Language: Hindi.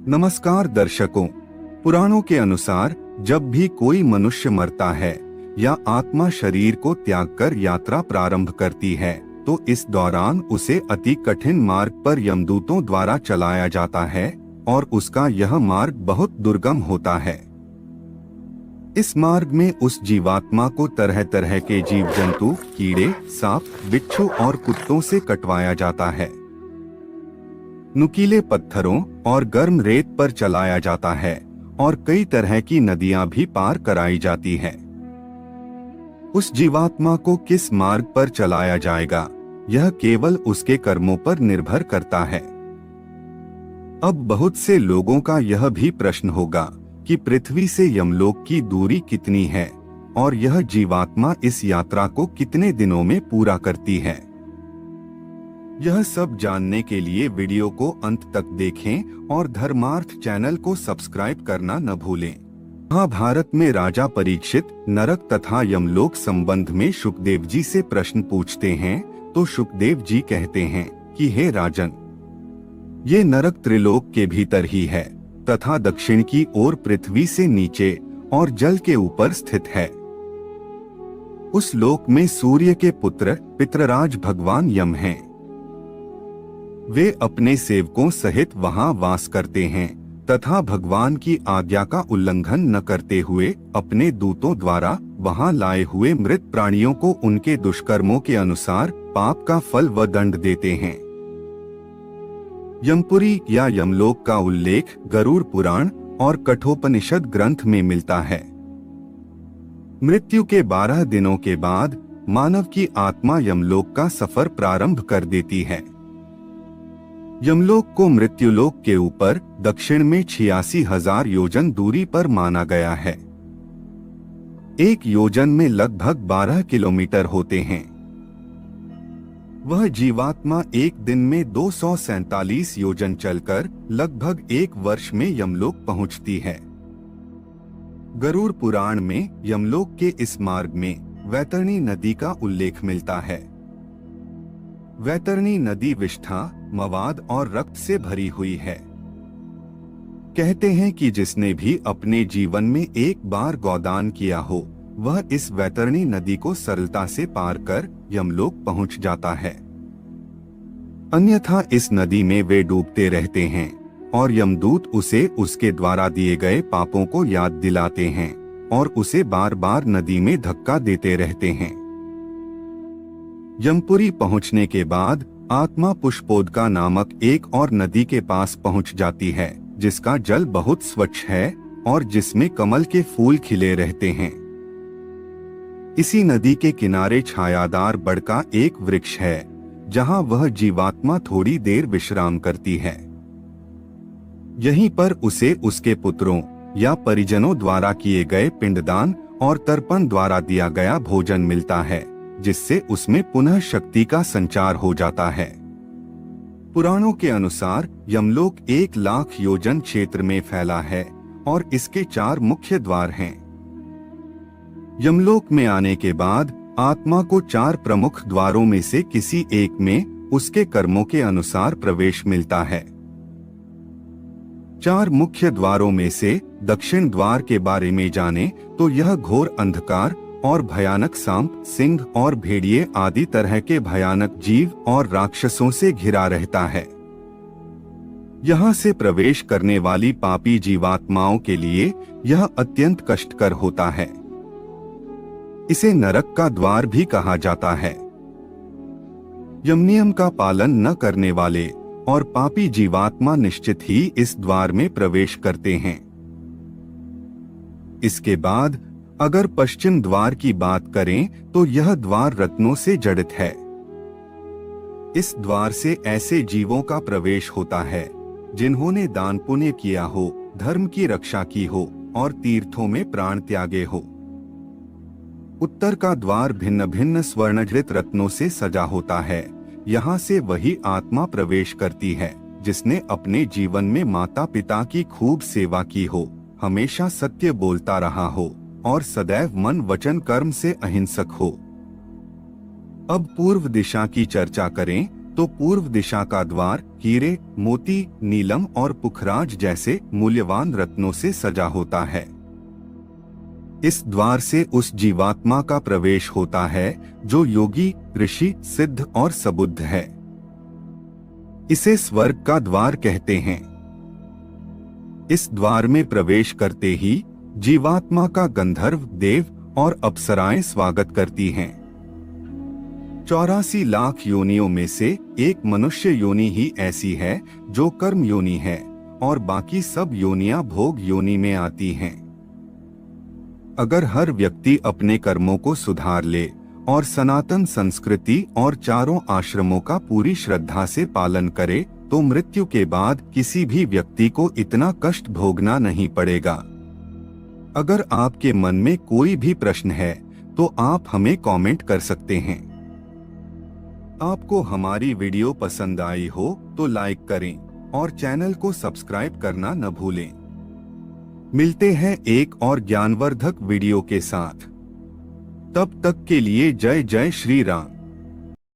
नमस्कार दर्शकों, पुराणों के अनुसार जब भी कोई मनुष्य मरता है या आत्मा शरीर को त्याग कर यात्रा प्रारंभ करती है तो इस दौरान उसे अति कठिन मार्ग पर यमदूतों द्वारा चलाया जाता है और उसका यह मार्ग बहुत दुर्गम होता है। इस मार्ग में उस जीवात्मा को तरह तरह के जीव जंतु, कीड़े, सांप, बिच्छू और कुत्तों से कटवाया जाता है। नुकीले पत्थरों और गर्म रेत पर चलाया जाता है और कई तरह की नदियां भी पार कराई जाती हैं। उस जीवात्मा को किस मार्ग पर चलाया जाएगा, यह केवल उसके कर्मों पर निर्भर करता है। अब बहुत से लोगों का यह भी प्रश्न होगा कि पृथ्वी से यमलोक की दूरी कितनी है और यह जीवात्मा इस यात्रा को कितने दिनों में पूरा करती है। यह सब जानने के लिए वीडियो को अंत तक देखें और धर्मार्थ चैनल को सब्सक्राइब करना न भूलें। महाभारत में राजा परीक्षित नरक तथा यमलोक संबंध में शुकदेव जी से प्रश्न पूछते हैं तो शुकदेव जी कहते हैं कि हे राजन, ये नरक त्रिलोक के भीतर ही है तथा दक्षिण की ओर पृथ्वी से नीचे और जल के ऊपर स्थित है। उस लोक में सूर्य के पुत्र पितृराज भगवान यम हैं। वे अपने सेवकों सहित वहां वास करते हैं तथा भगवान की आज्ञा का उल्लंघन न करते हुए अपने दूतों द्वारा वहां लाए हुए मृत प्राणियों को उनके दुष्कर्मों के अनुसार पाप का फल व दंड देते हैं। यमपुरी या यमलोक का उल्लेख गरुड़ पुराण और कठोपनिषद ग्रंथ में मिलता है। मृत्यु के 12 दिनों के बाद मानव की आत्मा यमलोक का सफर प्रारंभ कर देती है। यमलोक को मृत्युलोक के ऊपर दक्षिण में 86,000 योजन दूरी पर माना गया है। एक योजन में लगभग 12 किलोमीटर होते हैं। वह जीवात्मा एक दिन में 247 योजन चलकर लगभग 1 वर्ष में यमलोक पहुंचती है। गरुड़ पुराण में यमलोक के इस मार्ग में वैतरणी नदी का उल्लेख मिलता है। वैतरणी नदी विष्ठा, मवाद और रक्त से भरी हुई है। कहते हैं कि जिसने भी अपने जीवन में एक बार गोदान किया हो वह इस वैतरणी नदी को सरलता से पार कर यमलोक पहुंच जाता है। अन्यथा इस नदी में वे डूबते रहते हैं और यमदूत उसे उसके द्वारा दिए गए पापों को याद दिलाते हैं और उसे बार बार नदी में धक्का देते रहते हैं। यमपुरी पहुंचने के बाद आत्मा पुष्पोदका नामक एक और नदी के पास पहुंच जाती है जिसका जल बहुत स्वच्छ है और जिसमें कमल के फूल खिले रहते हैं। इसी नदी के किनारे छायादार बड़ का एक वृक्ष है जहां वह जीवात्मा थोड़ी देर विश्राम करती है। यहीं पर उसे उसके पुत्रों या परिजनों द्वारा किए गए पिंडदान और तर्पण द्वारा दिया गया भोजन मिलता है जिससे उसमें पुनः शक्ति का संचार हो जाता है। पुराणों के अनुसार यमलोक 1,00,000 योजन क्षेत्र में फैला है और इसके 4 मुख्य द्वार हैं। यमलोक में आने के बाद आत्मा को 4 प्रमुख द्वारों में से किसी एक में उसके कर्मों के अनुसार प्रवेश मिलता है। 4 मुख्य द्वारों में से दक्षिण द्वार के बारे में जाने तो यह घोर अंधकार और भयानक सांप, सिंह और भेड़िए आदि तरह के भयानक जीव और राक्षसों से घिरा रहता है। यहाँ से प्रवेश करने वाली पापी जीवात्माओं के लिए यह अत्यंत कष्टकर होता है। इसे नरक का द्वार भी कहा जाता है। यमनियम का पालन न करने वाले और पापी जीवात्मा निश्चित ही इस द्वार में प्रवेश करते हैं। इसके बाद अगर पश्चिम द्वार की बात करें तो यह द्वार रत्नों से जड़ित है। इस द्वार से ऐसे जीवों का प्रवेश होता है जिन्होंने दान पुण्य किया हो, धर्म की रक्षा की हो और तीर्थों में प्राण त्यागे हो। उत्तर का द्वार भिन्न भिन्न स्वर्णजड़ित रत्नों से सजा होता है। यहाँ से वही आत्मा प्रवेश करती है जिसने अपने जीवन में माता पिता की खूब सेवा की हो, हमेशा सत्य बोलता रहा हो और सदैव मन वचन कर्म से अहिंसक हो। अब पूर्व दिशा की चर्चा करें तो पूर्व दिशा का द्वार हीरे, मोती, नीलम और पुखराज जैसे मूल्यवान रत्नों से सजा होता है। इस द्वार से उस जीवात्मा का प्रवेश होता है जो योगी, ऋषि, सिद्ध और सबुद्ध है। इसे स्वर्ग का द्वार कहते हैं। इस द्वार में प्रवेश करते ही जीवात्मा का गंधर्व, देव और अप्सराएं स्वागत करती हैं। 84 लाख योनियों में से एक मनुष्य योनि ही ऐसी है जो कर्म योनि है और बाकी सब योनियां भोग योनि में आती हैं। अगर हर व्यक्ति अपने कर्मों को सुधार ले और सनातन संस्कृति और चारों आश्रमों का पूरी श्रद्धा से पालन करे तो मृत्यु के बाद किसी भी व्यक्ति को इतना कष्ट भोगना नहीं पड़ेगा। अगर आपके मन में कोई भी प्रश्न है तो आप हमें कमेंट कर सकते हैं। आपको हमारी वीडियो पसंद आई हो तो लाइक करें और चैनल को सब्सक्राइब करना न भूलें। मिलते हैं एक और ज्ञानवर्धक वीडियो के साथ। तब तक के लिए जय जय श्री राम।